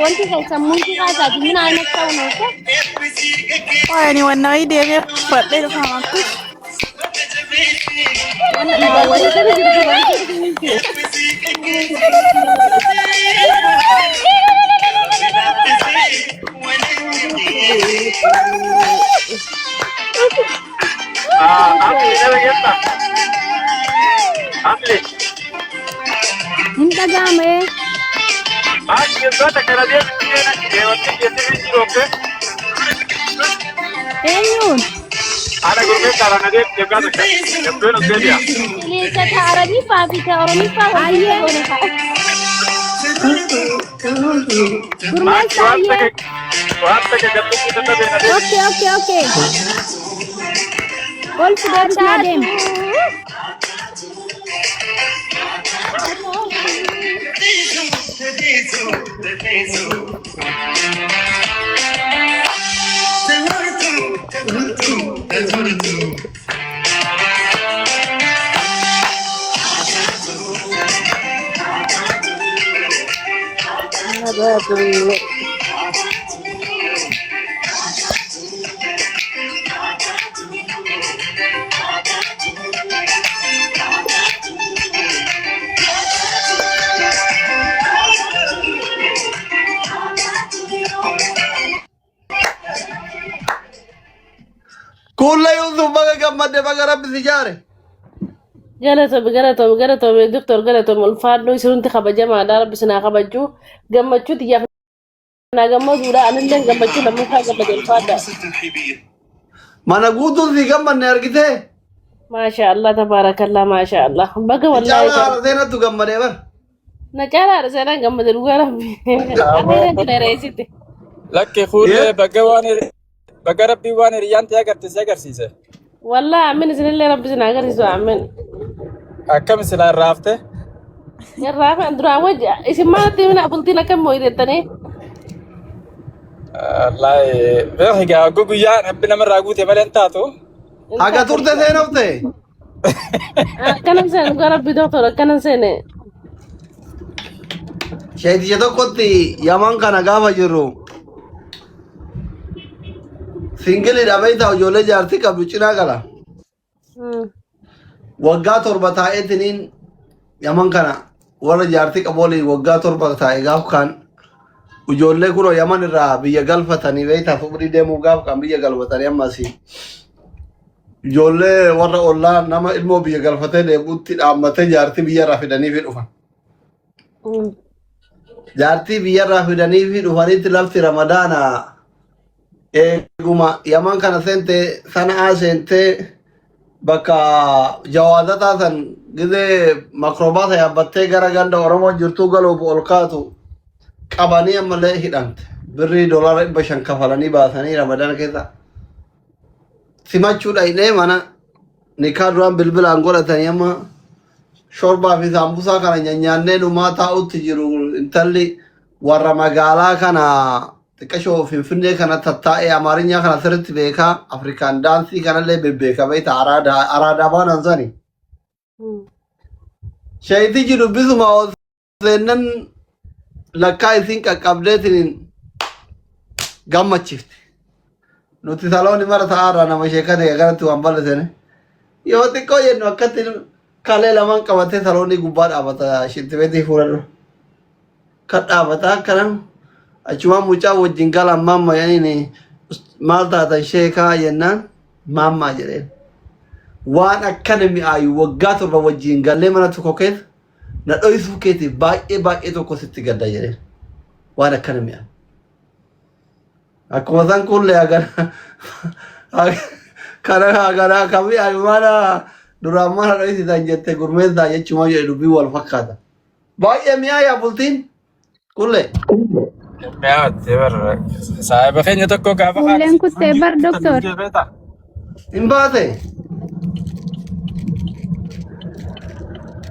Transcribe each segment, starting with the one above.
وانت يسمون في غازات من عين التونوك يعني وانا ايدي غير فضل فهمتك وانا ولي كده جربت أملي ده جدا أملي انت جامد أملي جزاتك أنا دي بتجينا وتجي تجي أوكي ايون أنا قلت على أنا دي جزاتك يبدون الدنيا ليش تعرفي فافي تعرفي فافي ما وقتك وقتك جبتك تتبين دي اوكي قول في بس نادم كل يوم بقى جمد بقى رب سجاره قالتهم دكتور قالتهم الفادو يصيرون انتخاب جامعة دار بس انا خبجو قمتشو تيجي انا قمت ولا انا اللي قمتشو لما قمت الفادا ما نقول في جمد نرجته ما شاء الله تبارك الله ما شاء الله بقى إن والله شاء الله على زينة تجمد يا بر نجارة رسالة قمت الوقرب أنا أنت رئيستي لك خود بقى ربي واني ريان تيجر تسيجر سيسه والله أمين سن اللي ربي سناقر يسوع أمين كم سنة رافته يا رافع أندرا وجه إيش ما تبين أقولتنا كم مويد تاني الله بيرجع جوجو يا ربنا مرة قوتي مالين تاتو حاجة تورته زينة وته كان سنة قرب بدكتور كان سنة شيء جدو كنتي يمان كان غافا جرو سنجل ربيتا وجوله جارتي كبوچنا كلا وقا تربتا ايتنين يمان كان ولا جارتي كبولي وقا تربتا غاف كان وجوله كنو يمان را بيا غلفتني بيتا فبري ديمو غاف كان بيا غلفتني اماسي جوله ورا الله نما علمو بيا غلفتي ديبوتي امته جارتي بيا رافدني في دفن جارتي بيا رافدني في دفن لفت رمضان Eguma yaman kana sente sana sente baka jawadata san gide makrobata ya batte gara ganda oromo jirtu galo bolkatu qabani amale hidant birri dollar bashan kafalani basani ramadan kesa simachu daine mana nikadran bilbil angola tanyama shorba fi sambusa kana nyanyanne duma ta utijiru intalli warra magala kana تكشوا في فني كانت تتاء أمارينيا كانت ثرت بيكا أفريكان دانسي كان اللي ببيكا بيت أرادا بانا زاني شيء تيجي نبيزو ما وزنن لكاي ثينك كابلتين gamma chifte nuti saloni mara taara na masheka de gara tu ambal sene yo te ko ye no akati kale laman kamate saloni gubbar abata shitweti furado kada abata karam achuma mucha wajingala mama yani malta ta sheka yenna mama jere wan academy ayu wagato ba wajingale mana to koket na do isuketi ba e to ko sitti gadda jere wan academy akkuma san kulle agar kana agara kami aymana durama na isi dan jette gurmeza yechuma yo dubi wal fakada ba e miya ya bultin kulle يا تبر صاحب خيني تكو كافا كلن كنت بر دكتور imbate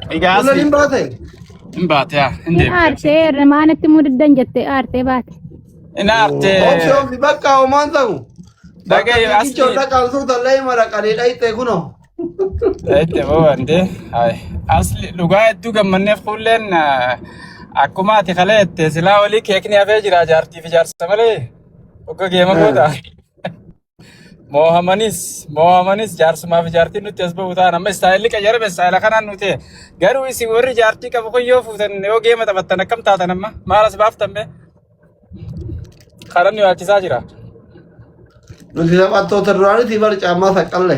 kulle إيجاسي imbate إمبات يا إندي arte remane timur danjette arte bat إن أرتي option fi bakka o manzagu دقي bakka kicho أصلي da kalsu da lay mara kali dai te kuno إنت هو عندي هاي أصلي لقاية دوكا من نفخولن akkuma ati kaleette silaa olii keekni hafee jira jaartii fi jaarsa malee ogga geema gooda. Moohamanis jaarsummaa fi jaartiin nuti as bahu ta'an amma istaayilli qayyarame istaayila kanaan nuti garuu isin warri jaartii qabu kun yoo fuutan yoo geema taphattan akkam taatan amma maal as baaftan bee karan yaachisaa jira. Nuti taphattoota duraanitii bar caammaa saqqalle.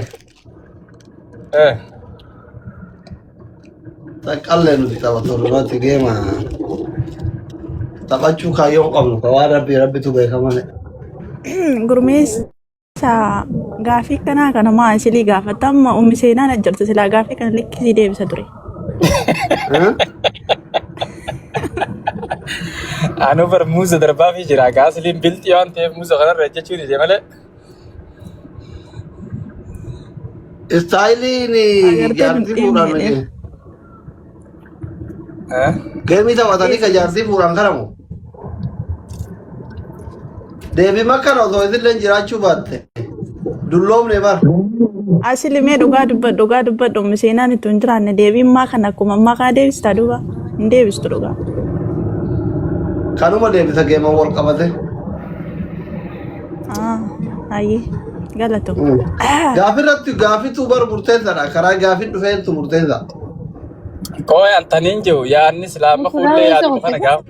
Saqqalle nuti taphattoota duraanitti geema taphachuu kaayyoon qabnu ka waan rabbitu beeka malee. Gurmeessa gaafii kanaa kana maa isilii gaafatamma ummi seenaan ajjartu silaa gaafii kana likkisii deebisa ture. Anu bar muuza darbaa fi jira gaasiliin biltii waan ta'eef muuza kanarra jechuun ije malee. Istaayiliin jaartii fuudhaan miti. Geemii taphatanii ka jaartii fuudhaan kanamu. Deebii makkaan osoo isillee jiraachuu baatte. Dulloomne bar. Asilimee dhugaa dubbadhu ummi seenaan itti hin jiraanne deebiin maa kana akkuma ammaa kaa deebistaa dhugaa hin deebistu dhugaa. Kanuma deebisa geema wal qabate. Ayyee galatu. Gaafirratti gaafitu bar murteessaadha. Karaa gaafii dhufeentu murteessa. Koo antaniin jiru yaadni silaama fuullee yaadu kana gaafa.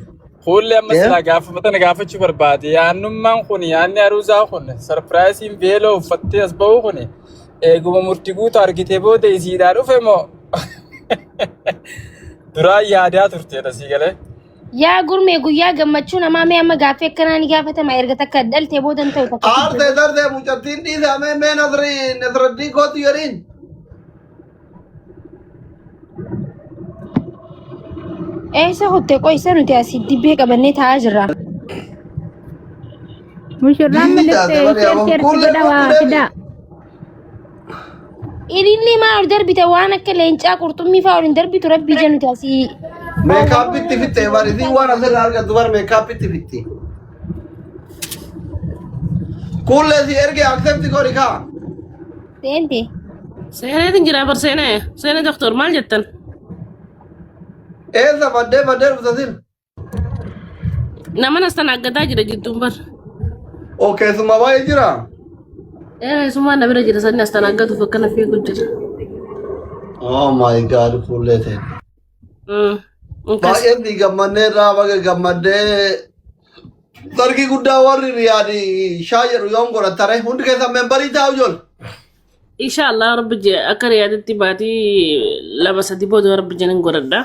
Fuullee amma silaa gaafatana gaafachuu barbaade yaannummaan kun yaanni aruusaa kun sarpiraayisiin beeloo uffattee as ba'uu kun eeguma murtii guutuu argitee booda isiidhaa dhufe moo duraan yaadaa turteedha sii galee. Yaa gurmee guyyaa gammachuu namaa mee amma gaaffii akkanaa ni gaafatama erga takka dhaltee booda hin ta'u takka. Aartee dardee mucattiin dhiisamee mee nasraddii kootu yoriin. Eessa hottee qoysa nuti asii dibbee qabannee taa'aa jirra. Mushurraan milittee keerti godha waa fidaa. Ilillee maa ol darbite waan akka leencaa qurxummii fa'aa ol hin darbitu rabbii jee nuti asii. Meekaapitti fitte bareedii waan asirraa argattu bar meekaapitti fitti. Kuullee si erge akseepti godhi kaa. Seente. Seeneetiin jira bar seenee doktor maal jettan? Eessa baddee dhuftasin. Nama nastan aggataa jira jidduun bar. Oo keessumaa baay'ee jira. Summaan na bira jira sanni astan aggatuuf akkana fiigu jira. Oh my god kuullee ta'e. Baay'ee fi gammadee irraa baga gammadee dargii guddaa warri riyaadi shaa jedhu yoon godhatare hundi keessan membarii taa'u ijoollee. Inshallah rabbi je akka riyaaditti baatii lama sadii booda rabbi jeniin godhadha.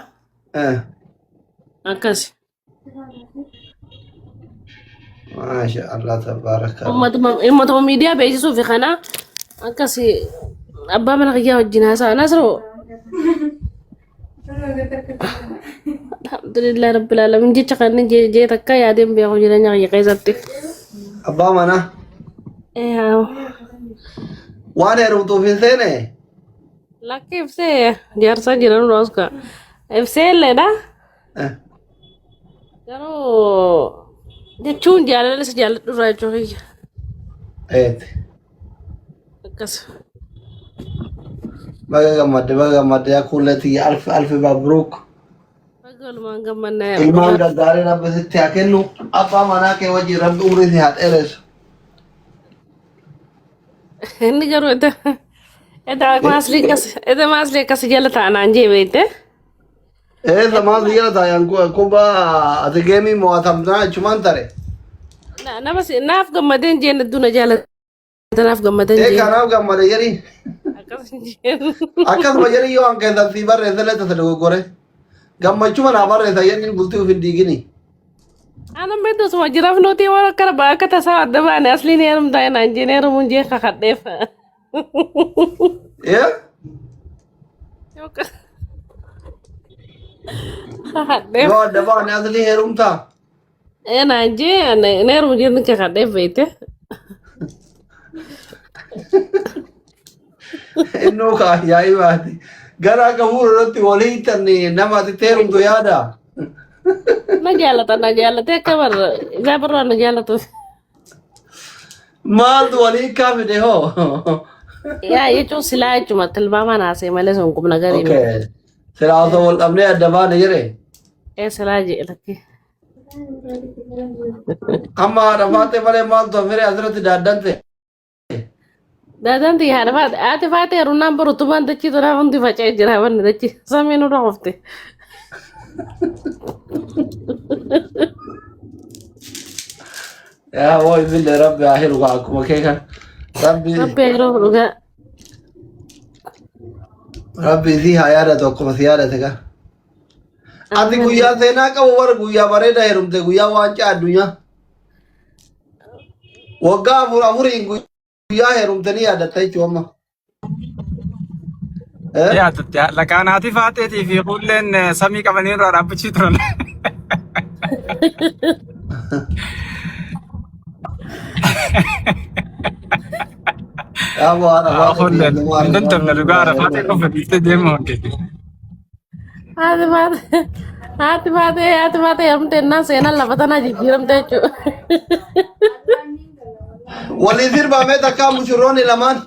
Akkas. Masha Allah tabaraka. Ummatuma miidiyaa beeksisuu fi kana akkas abbaa mana kiyyaa wajjin haasa'a Nasroo. Alhamdulillah rabbil alamin jecha kanneen jee takka yaadeen beeku jireenya kiyya keessatti. Abbaa mana. Waan heerumtuuf hin seene. Lakki ibsee jaarsaa jiran rooska. Ibsee illeedha. Garuu jechuun jaalala isa jaalladhu irraa jechuu kiyya. Akkas. Baga gammadde yaa kuulleetii alfi mabruuk. Walumaan gammannaa ilmaan gaggaarii rabbi sitti haa kennu abbaa manaa kee wajjin rabbi umrii si haa dheeressu. Inni garuu eda maasli akkas jala ta'anaan jee beekte. Maasli jala taa'an kubbaa ati geemii mo'atamtaa jechumaan tare. Naaf gammadeen jeen hedduu na jaalata naaf gammadeen jeen. Kanaaf gammade jedhi. Akkasuma jedhi yoo hanqeessan si barreessallee tasa dogoggore. Gammachuma naa barreessa yenni bultii of hin diigini. Anan beektu suma jiraaf nuti waan akka tasaa adda baane asliin heerumtaa naan jeen heerumuun jee kakadheef. Yoo adda baane aslii heerumtaa. Naan jee heerumu jeen kakadheef beekte. Innuu kaayyaa'ii baati. Gara akka fuulduratti walii hiitanni nama ati heerumtu yaada. Na jaalate akka barra gaabarraa na jaalatu. Maaltu walii hiikkaa fide hoo? Yaa jechuun silaa jechuudha tilmaamaan haasee malee sun qubna garii. Silaa osoo wal dhabnee adda baane jedhe. إيه سلاجي لك أما رفعت مالي مال توفيري أسرة دادنتي دادنتي هذا فات آتي فاتي رونام برتمان دتشي ترى عندي فاتي جرا ون دتشي سامينو رافته يا وای بالله ربي آخر وقعكم كيكا ربي ربي يروح لقى ربي فيها يارة وقم سيارتك أنت قويا سينا كور قويا بريدا هرمت قويا وانشا الدنيا وقا فرين قويا هرمتني عدتي شوما يا تتيا لكاناتي فاتتي في كل سمي كمانين رابطي ترون يا أبو أنا أقول لك من دم الرجال فاتي كم في تديم هونك هاتي فاتي يوم تنا سينا لفتنا جيرم تيجو واللي يصير بعمل تكا مشروني لمان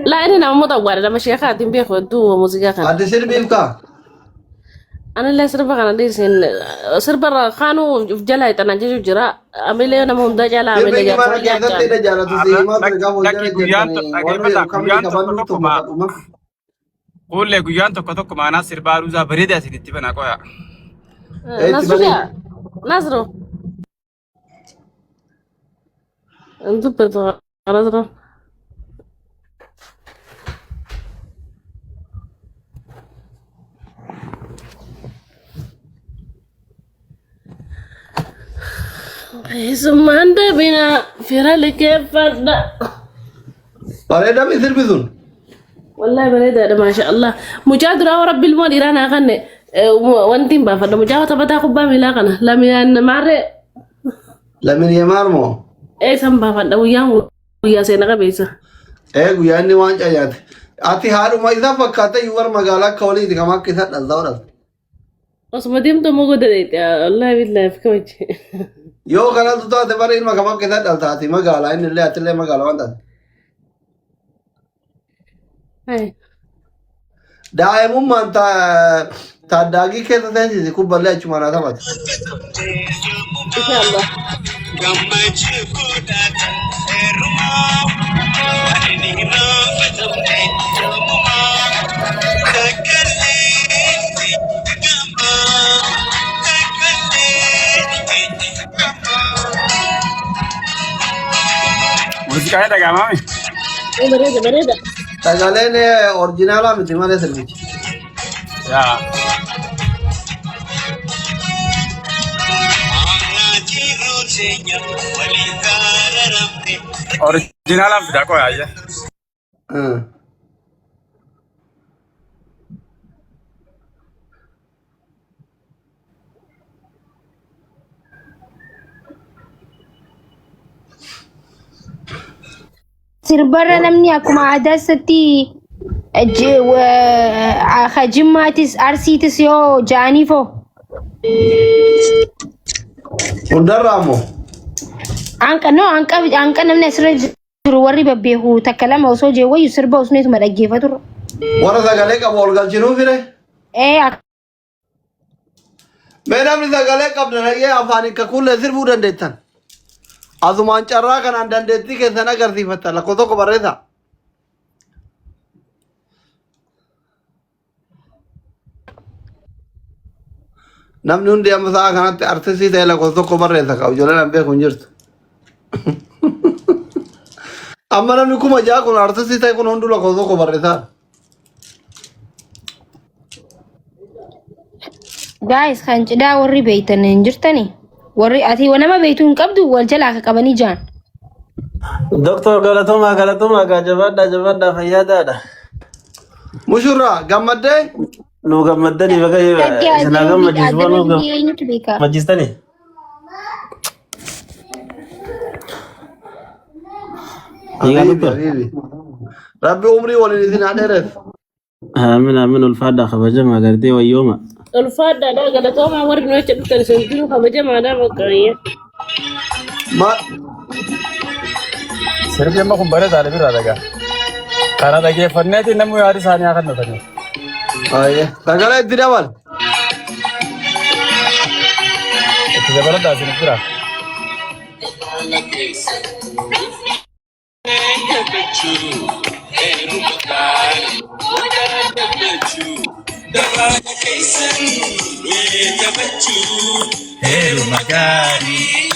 لا أنا نعم متوارد لما شيخ خاتم بياخد دو موسيقى كان هذا يصير بيمكا أنا اللي سربا كان دي سين سربا خانو جلا يتناجي جرا أميلي أنا مهمدا جلا أميلي يبقى ما كذا تيجي جالا تسيء ما ترجع لكن قول لي قيان تكتك معنا سربا روزا بريدة سيدتي بنا كويا نصرو أنتو بتوع نصرو ثم أنت بنا في رالك فردا بريدة مثل بذون والله بريدة ما شاء الله مجادرة ورب المول إيران أغنى وانتين بافردا مجاوة تبتا خبا ملاقنا لم ينمار لمن يمارمو إيه سم بافردا ويا سينغا بيسا إيه وياني وان جايات أتي هارو ما إذا فكرت يور مقالة كولي دكما كذا الدورة أصمديم تو مغو ديت الله بالله في كويتي يو كنا تطلع تبارين ما كمان كذا دلتاتي ما قال إن اللي أتلي ما قال وانت دائما ما أنت تداعي كذا تنسي كوب بالله cuma nada mat إن شاء الله موسيقى هذا كمان إيه بريدة tagalen original am dimane service يا أوريجينال أم بدا كويا يا سربرا نمني أكو مع عدستي خجماتس أرسيتس يو جانيفو undaramu anka namni asirra jiru warri babbeeku takka lama osoo jee wayyu sirba usneetuma dhaggeeffatu warra sagalee qabu ol galchinuu fire mee namni sagalee qabda dhagee afaan akka kuullee sirbuu dandeettan asumaan carraa kanaan dandeettii keessan agarsiifattan lakkoo tokko barreessa namni hundi amma sa'a kanatti artistii ta'e lakkoo tokko barreessa qabu ijoolleen an beeku hin jirtu amma namni kuma ja'a kun artistii ta'e kun hunduu lakkoo tokko barreessaa guys kan cidhaa warri beeytan hin jirtani warri ati nama beeytu hin qabdu wal jalaa ka qabanii jaan Doktor galatoma jabadda fayyadaadha. mushurraa gammaddee Nu gammaddanii baga isin gammachiisu nu gammachiistanii. rabbi umrii waliin isin haa dheereef Amin ulfaadha kabajama agartee wayyooma. ulfaadha dha galatoomaa warri nu jecha dhuftan isin jiru kabajamaadha baqqaayya Sirbi amma kun bare taale birraa dhagaa. Kana dhageeffanneeti namni yaada isaanii haa kannatanii. sagalee itti dabal dabalada sinifira. Heru magari